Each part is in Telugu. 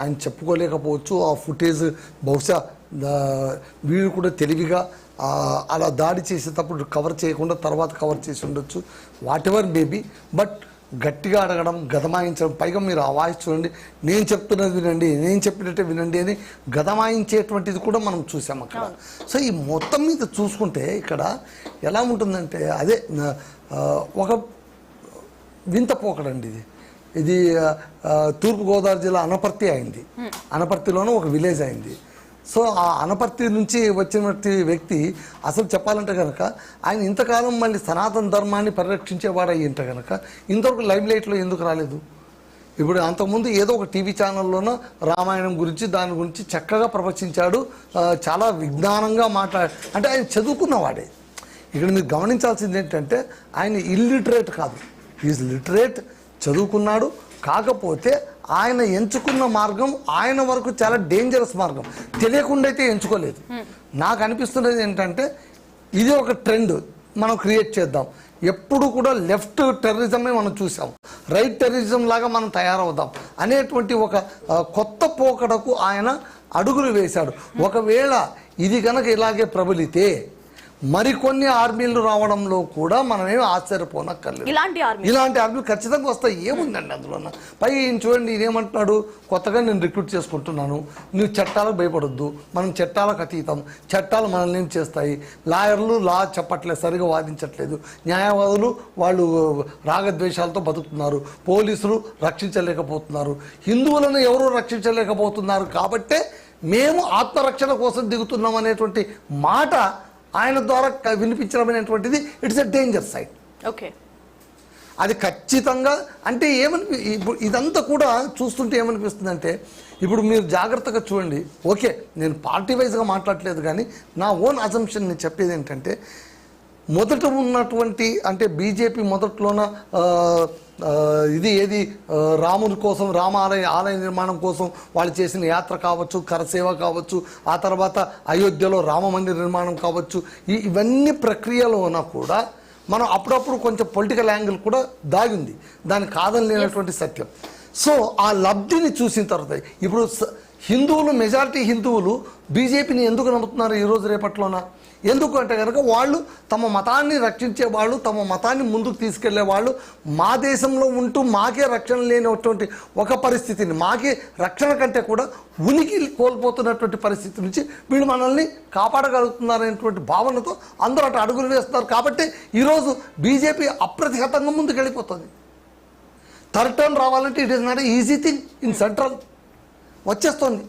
ఆయన చెప్పుకోలేకపోవచ్చు. ఆ ఫుటేజ్ బహుశా వీడు కూడా తెలివిగా అలా దాడి చేసేటప్పుడు కవర్ చేయకుండా తర్వాత కవర్ చేసి ఉండొచ్చు. వాట్ ఎవర్ మేబీ, బట్ గట్టిగా అడగడం, గదమాయించడం, పైగా మీరు ఆ వాయిస్ చూడండి, నేను చెప్తున్నది వినండి, నేను చెప్పినట్టే వినండి అని గదమాయించేటువంటిది కూడా మనం చూసాం అక్కడ. సో ఈ మొత్తం మీద చూసుకుంటే ఇక్కడ ఎలా ఉంటుందంటే అదే ఒక వింత పోకడండి ఇది తూర్పుగోదావరి జిల్లా అనపర్తి అయింది. అనపర్తిలోనూ ఒక విలేజ్ అయింది. సో ఆ అనపర్తి నుంచి వచ్చినటువంటి వ్యక్తి అసలు చెప్పాలంటే కనుక ఆయన ఇంతకాలం మళ్ళీ సనాతన ధర్మాన్ని పరిరక్షించేవాడు అయ్యింటే కనుక ఇంతవరకు లైమ్ లైట్లో ఎందుకు రాలేదు? ఇప్పుడు అంతకుముందు ఏదో ఒక టీవీ ఛానల్లోనో రామాయణం గురించి దాని గురించి చక్కగా ప్రవచించాడు, చాలా విజ్ఞానంగా అంటే ఆయన చదువుకున్నవాడే. ఇక్కడ మీరు గమనించాల్సింది ఏంటంటే ఆయన ఇల్లిటరేట్ కాదు, ఈజ్ లిటరేట్, చదువుకున్నాడు. కాకపోతే ఆయన ఎంచుకున్న మార్గం ఆయన వరకు చాలా డేంజరస్ మార్గం, తెలియకుండా అయితే ఎంచుకోలేదు. నాకు అనిపిస్తున్నది ఏంటంటే ఇది ఒక ట్రెండ్ మనం క్రియేట్ చేద్దాం. ఎప్పుడు కూడా లెఫ్ట్ టెర్రరిజమే మనం చూసాం, రైట్ టెర్రరిజం లాగా మనం తయారవుదాం అనేటువంటి ఒక కొత్త పోకడకు ఆయన అడుగులు వేశాడు. ఒకవేళ ఇది కనుక ఇలాగే ప్రబలితే మరికొన్ని ఆర్మీలు రావడంలో కూడా మనమేమి ఆశ్చర్యపోనక్కర్లేదు. ఇలాంటి ఆర్మీలు ఖచ్చితంగా వస్తాయి. ఏముందండి అందులో? పై చూడండి, ఇదేమంటున్నాడు, కొత్తగా నేను రిక్రూట్ చేసుకుంటున్నాను, నువ్వు చట్టాలకు భయపడొద్దు, మనం చట్టాలకు అతీతం, చట్టాలు మనల్ని ఏం చేస్తాయి, లాయర్లు లా చెప్పట్లేదు, సరిగా వాదించట్లేదు, న్యాయవాదులు వాళ్ళు రాగద్వేషాలతో బతుకుతున్నారు, పోలీసులు రక్షించలేకపోతున్నారు, హిందువులను ఎవరూ రక్షించలేకపోతున్నారు, కాబట్టే మేము ఆత్మరక్షణ కోసం దిగుతున్నాం అనేటువంటి మాట ఆయన ద్వారా వినిపించడం అనేటువంటిది it's a danger side. Okay, అది ఖచ్చితంగా అంటే ఇప్పుడు ఇదంతా కూడా చూస్తుంటే ఏమనిపిస్తుందంటే, ఇప్పుడు మీరు జాగ్రత్తగా చూడండి. ఓకే, నేను పార్టీ వైజ్గా మాట్లాడలేదు, కానీ నా ఓన్ అజంప్షన్ నేను చెప్పేది ఏంటంటే, మొదట ఉన్నటువంటి అంటే బీజేపీ మొదట్లోన ఏది రాముని కోసం, ఆలయ నిర్మాణం కోసం వాళ్ళు చేసిన యాత్ర కావచ్చు, కరసేవ కావచ్చు, ఆ తర్వాత అయోధ్యలో రామ మందిర నిర్మాణం కావచ్చు, ఇవన్నీ ప్రక్రియలోన కూడా మనం అప్పుడప్పుడు కొంచెం పొలిటికల్ యాంగిల్ కూడా దాగింది, దానికి కాదని లేనటువంటి సత్యం. సో ఆ లబ్ధిని చూసిన తర్వాత ఇప్పుడు హిందువులు, మెజారిటీ హిందువులు బీజేపీని ఎందుకు నమ్ముతున్నారు ఈరోజు రేపట్లోన? ఎందుకు అంటే కనుక వాళ్ళు తమ మతాన్ని రక్షించేవాళ్ళు, తమ మతాన్ని ముందుకు తీసుకెళ్లేవాళ్ళు, మా దేశంలో ఉంటూ మాకే రక్షణ లేనటువంటి ఒక పరిస్థితిని, మాకే రక్షణ కంటే కూడా ఉనికి కోల్పోతున్నటువంటి పరిస్థితి నుంచి వీళ్ళు మనల్ని కాపాడగలుగుతున్నారనేటువంటి భావనతో అందరూ అటు అడుగులు వేస్తున్నారు. కాబట్టి ఈరోజు బీజేపీ అప్రతిహతంగా ముందుకు వెళ్ళిపోతుంది. థర్డ్ టర్న్ రావాలంటే it is not easy thing in central, వచ్చేస్తుంది.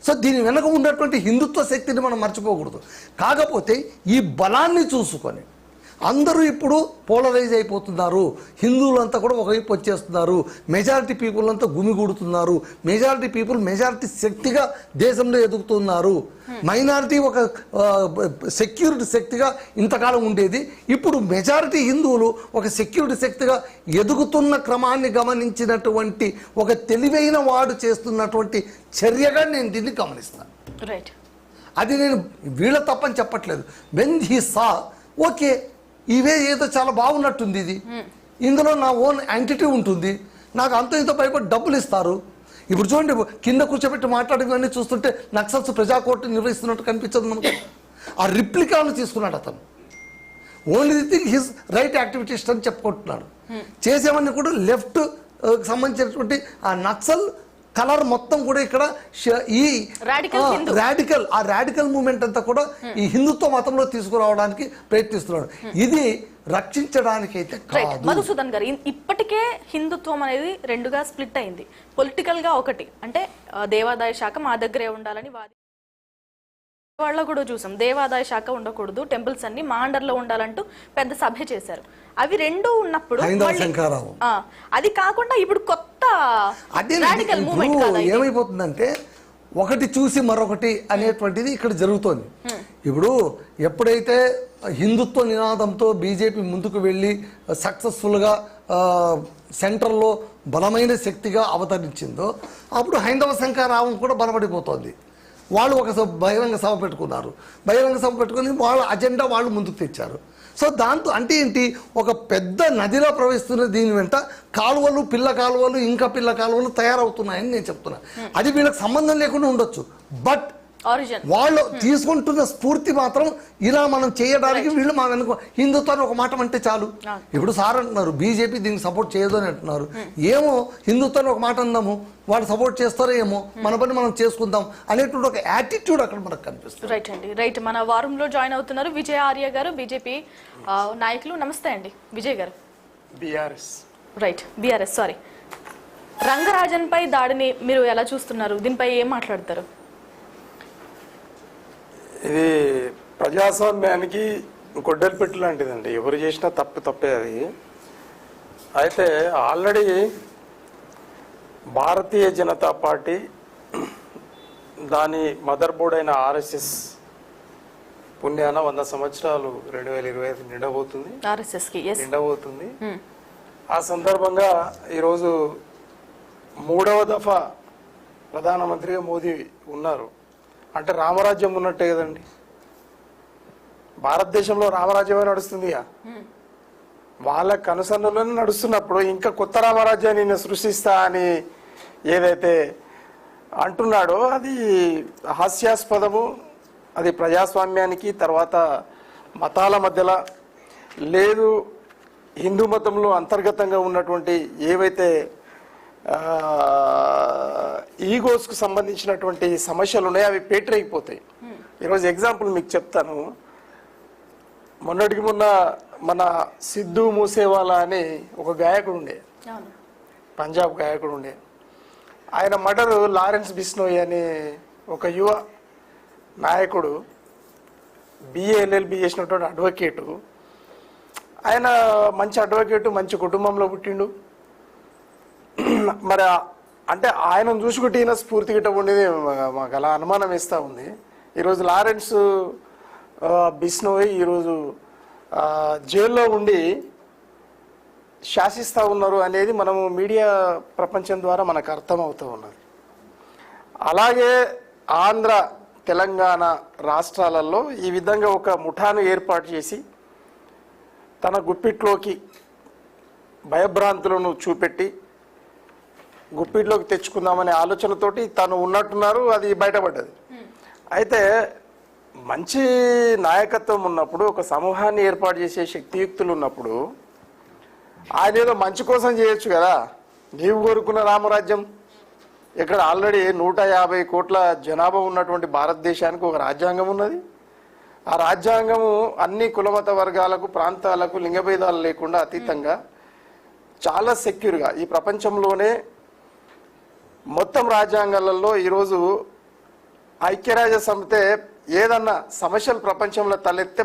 సో దీని వెనక ఉన్నటువంటి హిందుత్వ శక్తిని మనం మర్చిపోకూడదు. కాకపోతే ఈ బలాన్ని చూసుకొని అందరూ ఇప్పుడు పోలరైజ్ అయిపోతున్నారు, హిందువులంతా కూడా ఒకవైపు వచ్చేస్తున్నారు, మెజారిటీ పీపుల్ అంతా గుమిగూడుతున్నారు, మెజారిటీ పీపుల్ మెజారిటీ శక్తిగా దేశంలో ఎదుగుతున్నారు. మైనారిటీ ఒక సెక్యూరిటీ శక్తిగా ఇంతకాలం ఉండేది, ఇప్పుడు మెజారిటీ హిందువులు ఒక సెక్యూరిటీ శక్తిగా ఎదుగుతున్న క్రమాన్ని గమనించినటువంటి ఒక తెలివైన వాడు చేస్తున్నటువంటి చర్యగా నేను దీన్ని గమనిస్తాను. రైట్, అది నేను వీళ్ళ తప్పని చెప్పట్లేదు. వెన్ హీ సా ఓకే ఇవే ఏదో చాలా బాగున్నట్టుంది, ఇది ఇందులో నా ఓన్ యాంటిటీ ఉంటుంది, నాకు అంత ఇంత భయపడి డబ్బులు ఇస్తారు. ఇప్పుడు చూడండి, కింద కూర్చోబెట్టి మాట్లాడేవన్నీ చూస్తుంటే నక్సల్స్ ప్రజాకోర్టు నిర్వహిస్తున్నట్టు కనిపించదు మనకు. ఆ రిప్లికాను తీసుకున్నాడు అతను. Only the thing he's right activist అని చెప్పుకుంటున్నాడు. చేసేవన్నీ కూడా లెఫ్ట్ సంబంధించినటువంటి ఆ నక్సల్ కలర్ మొత్తం కూడా ఇక్కడ ఈ రాడికల్ మూవ్మెంట్ అంతా కూడా ఈ హిందుత్వ మతంలో తీసుకురావడానికి ప్రయత్నిస్తున్నాడు. ఇది రక్షించడానికైతే కాదు. మధుసూదన్ గారు, ఇప్పటికే హిందుత్వం అనేది రెండుగా స్ప్లిట్ అయింది. పొలిటికల్ గా ఒకటి అంటే దేవాదాయ శాఖ మా దగ్గరే ఉండాలని వాళ్ళ కూడా చూసాం, దేవాదాయ శాఖ ఉండకూడదు, టెంపుల్స్ అన్ని మా అండర్లో ఉండాలంటూ పెద్ద సభ చేశారు. అవి రెండు ఉన్నప్పుడు అది కాకుండా ఇప్పుడు కొత్త ఏమైపోతుందంటే ఒకటి చూసి మరొకటి అనేటువంటిది ఇక్కడ జరుగుతోంది. ఇప్పుడు ఎప్పుడైతే హిందుత్వ నినాదంతో బీజేపీ ముందుకు వెళ్ళి సక్సెస్ఫుల్గా సెంట్రల్లో బలమైన శక్తిగా అవతరించిందో అప్పుడు హైందవ శంఖారావం కూడా బలపడిపోతోంది. వాళ్ళు ఒక బహిరంగ సభ పెట్టుకున్నారు, బహిరంగ సభ పెట్టుకుని వాళ్ళ అజెండా వాళ్ళు ముందుకు తెచ్చారు. సో దాంతో అంటే ఏంటి, ఒక పెద్ద నదిలో ప్రవహిస్తున్న దీని వెంట కాలువలు, పిల్ల కాలువలు, ఇంకా పిల్ల కాలువలు తయారవుతున్నాయని నేను చెప్తున్నా. అది వీళ్ళకి సంబంధం లేకుండా ఉండొచ్చు, బట్ ఆరిజిన్ వాళ్ళు తీసుకుంటున్న స్ఫూర్తి మాత్రం ఇలా మనం చేయడానికి వీళ్ళు మా వెనుక హిందుత్వాన్ని ఒక మాట అంటే చాలు. ఇప్పుడు సార్ అంటున్నారు బీజేపీ దీనికి సపోర్ట్ చేయదు అని అంటున్నారు. ఏమో హిందుత్వాన్ని ఒక మాట అందాము, వాళ్ళు సపోర్ట్ చేస్తారో ఏమో, మన పని మనం చేసుకుందాం అనేటువంటి ఒక యాటిట్యూడ్ అక్కడ మనకు కనిపిస్తుంది. రైట్ అండి, రైట్. మన వారంలో జాయిన్ అవుతున్నారు విజయ ఆర్య గారు, బీజేపీ నాయకులు. నమస్తే అండి విజయ్ గారు. BRS sorry. రంగరాజన్ పై దాడిని మీరు ఎలా చూస్తున్నారు? దీనిపై ఏం మాట్లాడతారు? ఇది ప్రజాస్వామ్యానికి గొడ్డలి పెట్టు లాంటిదండి. ఎవరు చేసినా తప్పే అది. అయితే ఆల్రెడీ భారతీయ జనతా పార్టీ దాని మదర్ బోర్డ్ అయిన ఆర్ఎస్ఎస్ పుణ్యాన 100 సంవత్సరాలు 2025 నిండబోతుంది. నిండబోతుంది. ఆ సందర్భంగా ఈరోజు 3వ దఫా ప్రధానమంత్రిగా మోదీ ఉన్నారు. అంటే రామరాజ్యం ఉన్నట్టే కదండి. భారతదేశంలో రామరాజ్యమే నడుస్తుంది. వాళ్ళ కనుసన్నలోనే నడుస్తున్నప్పుడు ఇంకా కొత్త రామరాజ్యాన్ని నేను సృష్టిస్తా అని ఏదైతే అంటున్నాడో అది హాస్యాస్పదము. అది ప్రజాస్వామ్యానికి, తర్వాత మతాల మధ్యలో లేదు, హిందూ మతంలో అంతర్గతంగా ఉన్నటువంటి ఏవైతే ఈగోస్కు సంబంధించినటువంటి సమస్యలు ఉన్నాయో అవి పేటరైపోతాయి. ఈరోజు ఎగ్జాంపుల్ మీకు చెప్తాను. మొన్నటికి మొన్న మన సిద్ధు మూసేవాలా అని ఒక గాయకుడు ఉండే, పంజాబ్ గాయకుడు ఉండే. ఆయన మర్డర్ లారెన్స్ బిష్నోయ్ అనే ఒక యువ నాయకుడు, BA-LLB చేసినటువంటి అడ్వకేటు. ఆయన మంచి అడ్వకేటు, మంచి కుటుంబంలో పుట్టిండు. మరి అంటే ఆయనను చూసుకుంటే ఈయన స్ఫూర్తి గిట్ట ఉండేది మాకు అలా అనుమానం వేస్తూ ఉంది. ఈరోజు లారెన్స్ బిష్నోయ్ ఈరోజు జైల్లో ఉండి శాసిస్తూ ఉన్నారు అనేది మనము మీడియా ప్రపంచం ద్వారా మనకు అర్థమవుతూ ఉన్నది. అలాగే ఆంధ్ర, తెలంగాణ రాష్ట్రాలలో ఈ విధంగా ఒక ముఠాను ఏర్పాటు చేసి తన గుప్పిట్లోకి భయభ్రాంతులను చూపెట్టి గుప్పిట్లోకి తెచ్చుకుందామనే ఆలోచనతోటి తను ఉన్నట్టున్నారు. అది బయటపడ్డది. అయితే మంచి నాయకత్వం ఉన్నప్పుడు, ఒక సమూహాన్ని ఏర్పాటు చేసే శక్తియుక్తులు ఉన్నప్పుడు ఆయన ఏదో మంచి కోసం చేయొచ్చు కదా. నీవు కోరుకున్న రామరాజ్యం ఇక్కడ ఆల్రెడీ 150 కోట్ల జనాభా ఉన్నటువంటి భారతదేశానికి ఒక రాజ్యాంగం ఉన్నది. ఆ రాజ్యాంగము అన్ని కులమత వర్గాలకు, ప్రాంతాలకు, లింగభేదాలు లేకుండా అతీతంగా చాలా సెక్యూర్గా ఈ ప్రపంచంలోనే మొత్తం రాజ్యాంగాలలో ఈరోజు ఐక్యరాజ్య సమితి ఏదన్నా సమస్యలు ప్రపంచంలో తలెత్తే